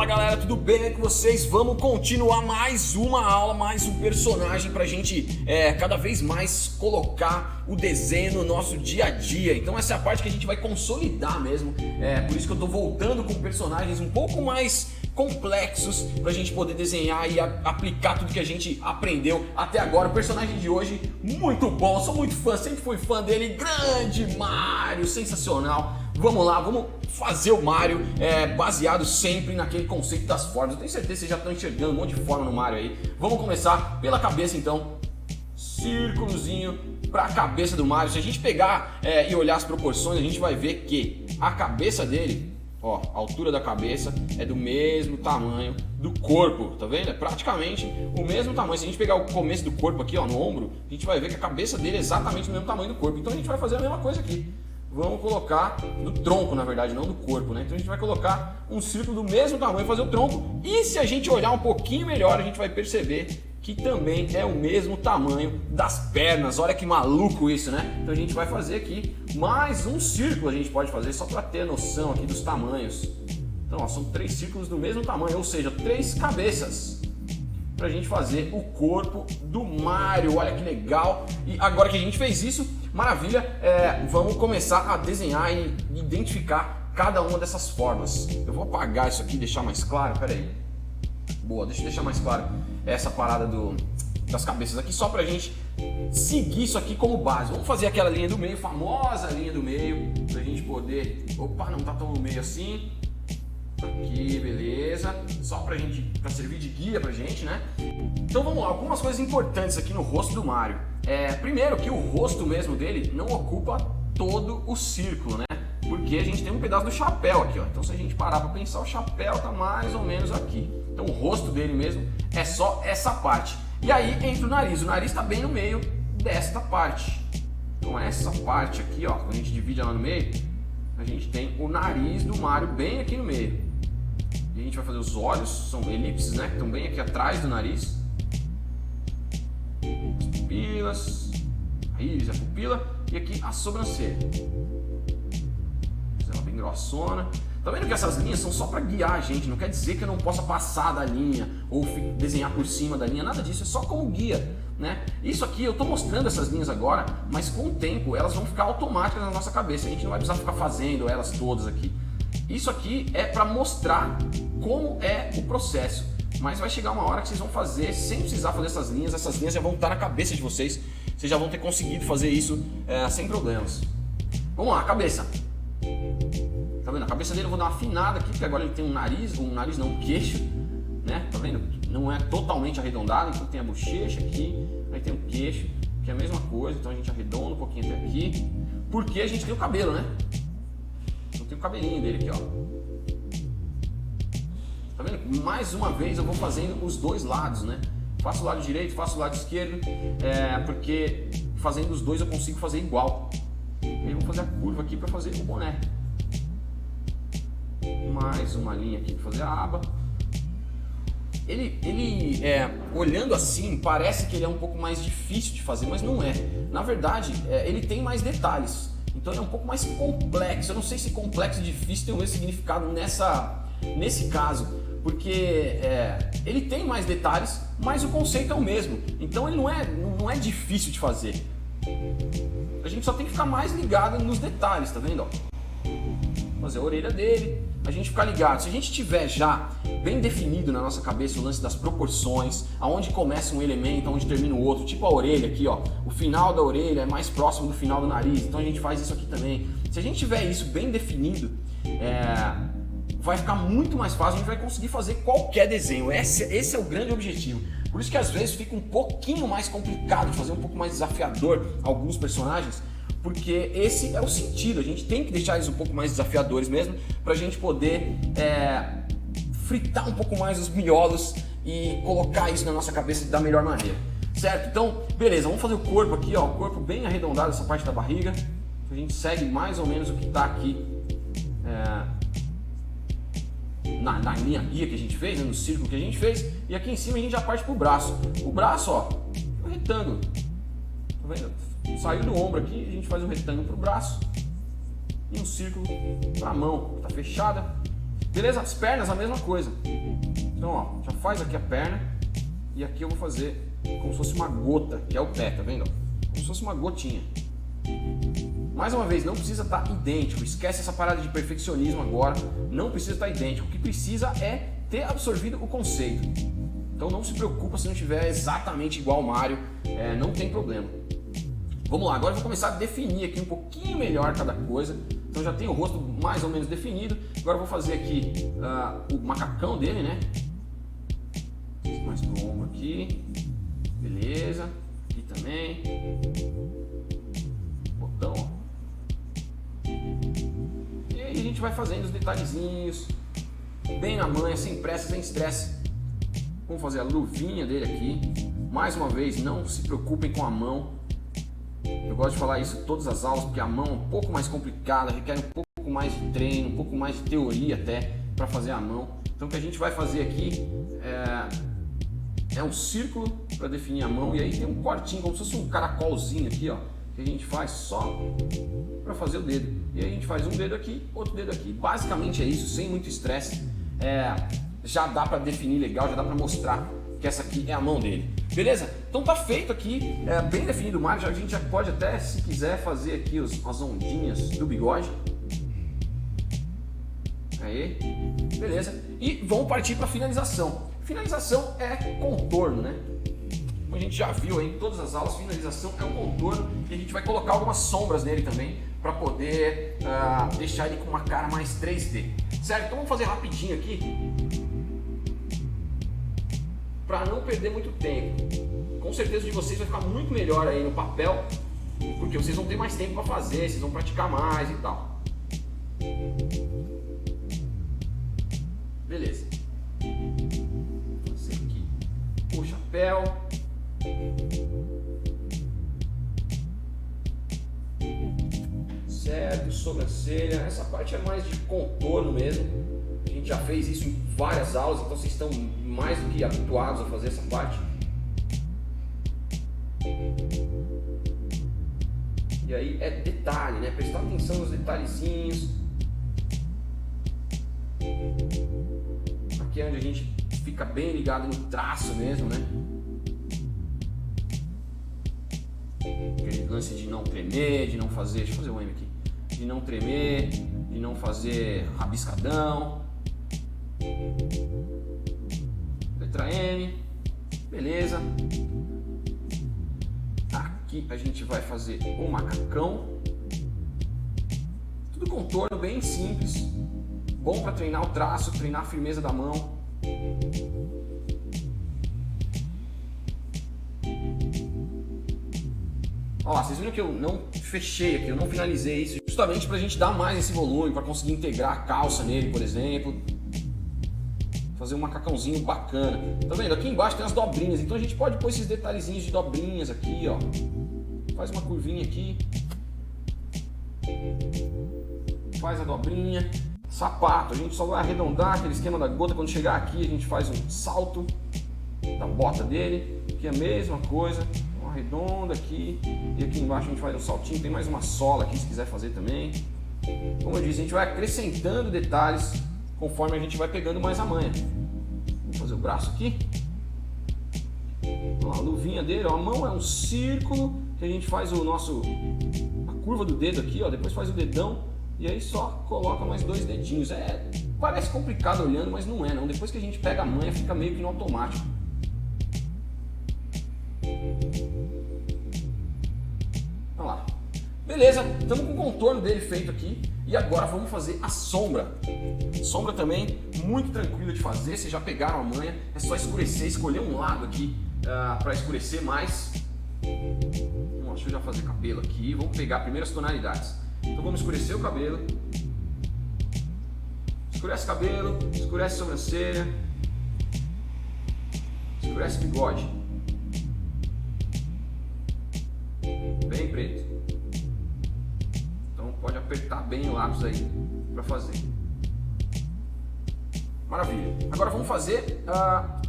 Fala galera, tudo bem com vocês? Vamos continuar mais uma aula, mais um personagem pra gente cada vez mais colocar o desenho no nosso dia a dia. Então essa é a parte que a gente vai consolidar mesmo, por isso que eu tô voltando com personagens um pouco mais complexos pra gente poder desenhar e aplicar tudo que a gente aprendeu até agora. O personagem de hoje, muito bom, sou muito fã, sempre fui fã dele, grande Mario, sensacional. Vamos lá, vamos fazer o Mario baseado sempre naquele conceito das formas. Eu tenho certeza que vocês já estão enxergando um monte de forma no Mario aí. Vamos começar pela cabeça então. Círculozinho para a cabeça do Mario. Se a gente pegar e olhar as proporções, a gente vai ver que a cabeça dele, ó, a altura da cabeça é do mesmo tamanho do corpo, tá vendo? É praticamente o mesmo tamanho. Se a gente pegar o começo do corpo aqui, ó, no ombro, a gente vai ver que a cabeça dele é exatamente o mesmo tamanho do corpo. Então a gente vai fazer a mesma coisa aqui. Vamos colocar no tronco, na verdade, não do corpo, né? Então a gente vai colocar um círculo do mesmo tamanho, fazer o tronco. E se a gente olhar um pouquinho melhor, a gente vai perceber que também é o mesmo tamanho das pernas. Olha que maluco isso, né? Então a gente vai fazer aqui mais um círculo, a gente pode fazer só para ter noção aqui dos tamanhos. Então, ó, são 3 círculos do mesmo tamanho, ou seja, 3 cabeças pra gente fazer o corpo do Mario. Olha que legal! E agora que a gente fez isso, maravilha, vamos começar a desenhar e identificar cada uma dessas formas. Eu vou apagar isso aqui e deixar mais claro, pera aí. Boa, deixa eu deixar mais claro essa parada das cabeças aqui, só pra gente seguir isso aqui como base. Vamos fazer aquela linha do meio, famosa linha do meio, pra gente poder... Opa, não tá tão no meio assim. Aqui, beleza. Só pra servir de guia pra gente, né? Então vamos lá, algumas coisas importantes aqui no rosto do Mario. Primeiro que o rosto mesmo dele não ocupa todo o círculo, né? Porque a gente tem um pedaço do chapéu aqui, ó. Então se a gente parar pra pensar, o chapéu tá mais ou menos aqui. Então o rosto dele mesmo é só essa parte. E aí entra o nariz tá bem no meio desta parte. Então essa parte aqui, ó, quando a gente divide ela no meio, a gente tem o nariz do Mario bem aqui no meio. E a gente vai fazer os olhos, são elipses, né, que estão bem aqui atrás do nariz. As pupilas, a íris, a pupila e aqui a sobrancelha. Ela bem grossona. Tá vendo que essas linhas são só para guiar a gente, não quer dizer que eu não possa passar da linha ou desenhar por cima da linha, nada disso, é só como guia, né? Isso aqui, eu tô mostrando essas linhas agora, mas com o tempo elas vão ficar automáticas na nossa cabeça, a gente não vai precisar ficar fazendo elas todas aqui. Isso aqui é para mostrar como é o processo, mas vai chegar uma hora que vocês vão fazer sem precisar fazer essas linhas já vão estar na cabeça de vocês, vocês já vão ter conseguido fazer isso sem problemas. Vamos lá, cabeça. Tá vendo? A cabeça dele eu vou dar uma afinada aqui, porque agora ele tem um nariz não, um queixo, né? Tá vendo? Não é totalmente arredondado, então tem a bochecha aqui, aí tem o queixo, que é a mesma coisa, então a gente arredonda um pouquinho até aqui, porque a gente tem o cabelo, né? Então tem o cabelinho dele aqui, ó. Tá vendo? Mais uma vez eu vou fazendo os dois lados, né? Faço o lado direito, faço o lado esquerdo, porque fazendo os dois eu consigo fazer igual. E aí eu vou fazer a curva aqui para fazer o boné. Mais uma linha aqui para fazer a aba. Ele olhando assim, parece que ele é um pouco mais difícil de fazer, mas não é. Na verdade, ele tem mais detalhes. Então ele é um pouco mais complexo. Eu não sei se complexo e difícil tem o mesmo significado nesse caso. Porque ele tem mais detalhes, mas o conceito é o mesmo. Então ele não é difícil de fazer. A gente só tem que ficar mais ligado nos detalhes, tá vendo? Ó? Fazer a orelha dele, a gente ficar ligado. Se a gente tiver já bem definido na nossa cabeça o lance das proporções, aonde começa um elemento, aonde termina o outro, tipo a orelha aqui, ó, o final da orelha é mais próximo do final do nariz, então a gente faz isso aqui também. Se a gente tiver isso bem definido, vai ficar muito mais fácil, a gente vai conseguir fazer qualquer desenho. Esse é o grande objetivo. Por isso que às vezes fica um pouquinho mais complicado de fazer, um pouco mais desafiador alguns personagens, porque esse é o sentido, a gente tem que deixar eles um pouco mais desafiadores mesmo, pra gente poder fritar um pouco mais os miolos e colocar isso na nossa cabeça da melhor maneira, certo? Então, beleza, vamos fazer o corpo aqui, ó, o corpo bem arredondado, essa parte da barriga, a gente segue mais ou menos o que tá aqui na linha guia que a gente fez, né, no círculo que a gente fez, e aqui em cima a gente já parte pro braço. O braço, ó, é um retângulo, tá vendo? Saiu do ombro aqui, a gente faz um retângulo pro braço e um círculo para a mão, que está fechada. Beleza? As pernas a mesma coisa. Então, ó, já faz aqui a perna e aqui eu vou fazer como se fosse uma gota, que é o pé, tá vendo? Como se fosse uma gotinha. Mais uma vez, não precisa estar idêntico, esquece essa parada de perfeccionismo agora, não precisa estar idêntico, o que precisa é ter absorvido o conceito. Então não se preocupa se não tiver exatamente igual ao Mario, não tem problema. Vamos lá, agora eu vou começar a definir aqui um pouquinho melhor cada coisa. Então já tem o rosto mais ou menos definido, agora eu vou fazer aqui o macacão dele, né? Mais pro ombro aqui, beleza, aqui também, botão, ó. E aí a gente vai fazendo os detalhezinhos, bem na manha, sem pressa, sem estresse. Vamos fazer a luvinha dele aqui. Mais uma vez, não se preocupem com a mão. Eu gosto de falar isso em todas as aulas, porque a mão é um pouco mais complicada, requer um pouco mais de treino, um pouco mais de teoria até para fazer a mão. Então o que a gente vai fazer aqui é um círculo para definir a mão, e aí tem um cortinho, como se fosse um caracolzinho aqui, ó, que a gente faz só para fazer o dedo. E aí a gente faz um dedo aqui, outro dedo aqui. Basicamente é isso, sem muito estresse. Já dá para definir legal, já dá para mostrar que essa aqui é a mão dele. Beleza? Então tá feito aqui, bem definido o Mario. A gente já pode até, se quiser, fazer aqui as ondinhas do bigode. Aí, beleza. E vamos partir para finalização. Finalização é contorno, né? Como a gente já viu aí em todas as aulas, finalização é um contorno e a gente vai colocar algumas sombras nele também para poder deixar ele com uma cara mais 3D. Certo? Então vamos fazer rapidinho aqui para não perder muito tempo. Com certeza de vocês vai ficar muito melhor aí no papel, porque vocês vão ter mais tempo para fazer, vocês vão praticar mais e tal. Beleza. Vou fazer aqui o chapéu. Certo, sobrancelha. Essa parte é mais de contorno mesmo. A gente já fez isso em várias aulas, então vocês estão mais do que habituados a fazer essa parte. E aí é detalhe, né? Prestar atenção nos detalhezinhos. Aqui é onde a gente fica bem ligado no traço mesmo, né? Aquele lance de não tremer, de não fazer... Deixa eu fazer o M aqui. De não tremer, de não fazer rabiscadão. Letra M. Beleza. Aqui a gente vai fazer o macacão. Tudo contorno bem simples. Bom para treinar o traço, treinar a firmeza da mão. Olha lá, vocês viram que eu não fechei aqui, eu não finalizei isso, justamente para a gente dar mais esse volume, para conseguir integrar a calça nele, por exemplo. Fazer um macacãozinho bacana. Tá vendo? Aqui embaixo tem as dobrinhas, então a gente pode pôr esses detalhezinhos de dobrinhas aqui, ó. Faz uma curvinha aqui. Faz a dobrinha. Sapato, a gente só vai arredondar aquele esquema da gota. Quando chegar aqui a gente faz um salto da bota dele. Aqui é a mesma coisa. Arredonda aqui. E aqui embaixo a gente faz um saltinho. Tem mais uma sola aqui se quiser fazer também. Como eu disse, a gente vai acrescentando detalhes conforme a gente vai pegando mais a manha. Vamos fazer o braço aqui. Ó, a luvinha dele, ó, a mão é um círculo que a gente faz a curva do dedo aqui, ó, depois faz o dedão e aí só coloca mais 2 dedinhos. Parece complicado olhando, mas não é não. Depois que a gente pega a manha, fica meio que no automático. Olha lá. Beleza, estamos com o contorno dele feito aqui. E agora vamos fazer a sombra. Sombra também muito tranquila de fazer. Vocês já pegaram a manha. É só escurecer, escolher um lado aqui para escurecer mais. Deixa eu já fazer cabelo aqui. Vamos pegar primeiras tonalidades. Então vamos escurecer o cabelo. Escurece cabelo, escurece sobrancelha, escurece bigode. Bem preto. Então pode apertar bem o lápis aí para fazer. Maravilha. Agora vamos fazer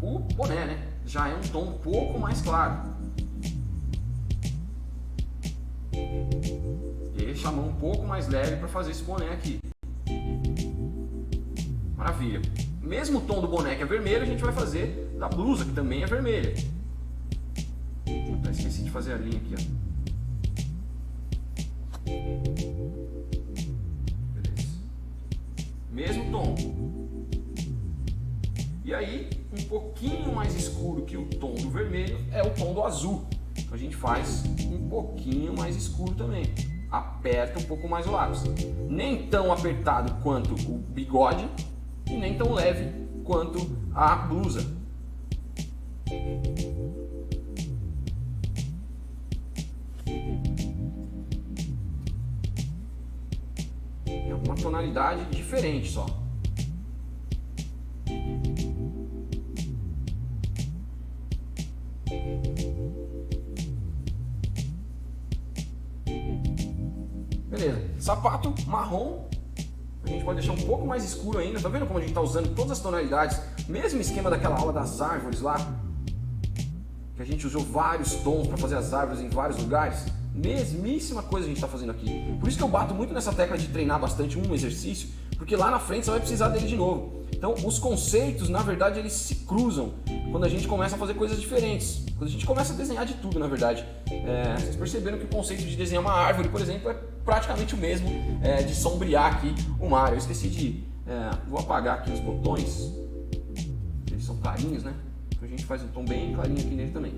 o boné, né? Já é um tom um pouco mais claro. Deixa a mão um pouco mais leve para fazer esse boné aqui. Maravilha. Mesmo tom do boné que é vermelho, a gente vai fazer da blusa, que também é vermelha. Esqueci de fazer a linha aqui, ó. Beleza. Mesmo tom. E aí, um pouquinho mais escuro que o tom do vermelho é o tom do azul. Então a gente faz um pouquinho mais escuro também. Aperta um pouco mais o lápis. Nem tão apertado quanto o bigode e nem tão leve quanto a blusa. É uma tonalidade diferente só. Beleza, sapato marrom, a gente pode deixar um pouco mais escuro ainda. Tá vendo como a gente está usando todas as tonalidades? Mesmo esquema daquela aula das árvores lá, que a gente usou vários tons para fazer as árvores em vários lugares. Mesmíssima coisa a gente está fazendo aqui. Por isso que eu bato muito nessa tecla de treinar bastante um exercício, porque lá na frente você vai precisar dele de novo. Então os conceitos, na verdade, eles se cruzam quando a gente começa a fazer coisas diferentes. Quando a gente começa a desenhar de tudo, na verdade. Vocês perceberam que o conceito de desenhar uma árvore, por exemplo, é praticamente o mesmo de sombrear aqui o mar. Eu esqueci de... vou apagar aqui os botões. Eles são clarinhos, né? Então a gente faz um tom bem clarinho aqui nele também.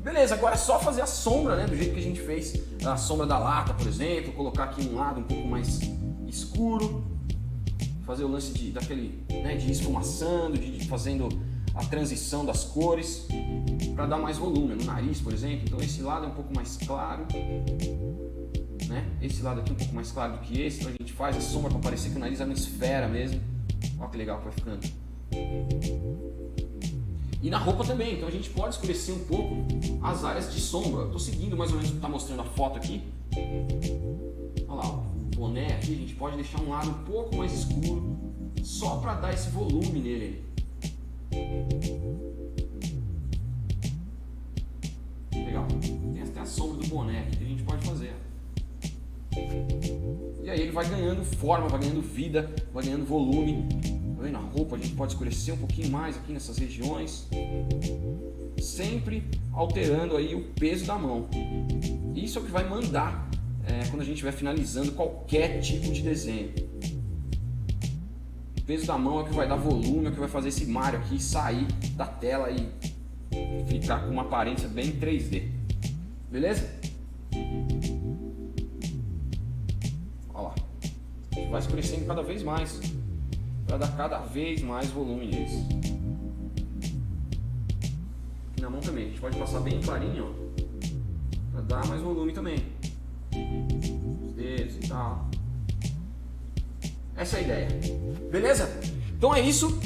Beleza, agora é só fazer a sombra, né? Do jeito que a gente fez a sombra da lata, por exemplo. Colocar aqui um lado um pouco mais escuro. Fazer o lance de esfumaçando, fazendo a transição das cores para dar mais volume no nariz, por exemplo. Então esse lado é um pouco mais claro, né? Esse lado aqui é um pouco mais claro do que esse. Então a gente faz a sombra para parecer que o nariz é uma esfera mesmo. Olha que legal que vai ficando. E na roupa também, então a gente pode escurecer um pouco as áreas de sombra. Eu estou seguindo mais ou menos o que está mostrando a foto aqui. Olha lá, o boné aqui, a gente pode deixar um lado um pouco mais escuro, só para dar esse volume nele. Legal, tem até a sombra do boné aqui que a gente pode fazer. E aí ele vai ganhando forma, vai ganhando vida, vai ganhando volume. Tá vendo? A roupa a gente pode escurecer um pouquinho mais aqui nessas regiões, sempre alterando aí o peso da mão. Isso é o que vai mandar quando a gente estiver finalizando qualquer tipo de desenho. O peso da mão é o que vai dar volume, é o que vai fazer esse Mario aqui sair da tela e ficar com uma aparência bem 3D. Beleza? Olha lá. A gente vai escurecendo cada vez mais, para dar cada vez mais volume neles. Aqui na mão também, a gente pode passar bem clarinho, ó, para dar mais volume também. Os dedos e tal. Essa é a ideia. Beleza? Então é isso.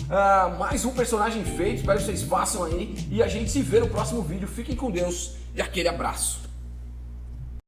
Mais um personagem feito. Espero que vocês façam aí. E a gente se vê no próximo vídeo. Fiquem com Deus e aquele abraço.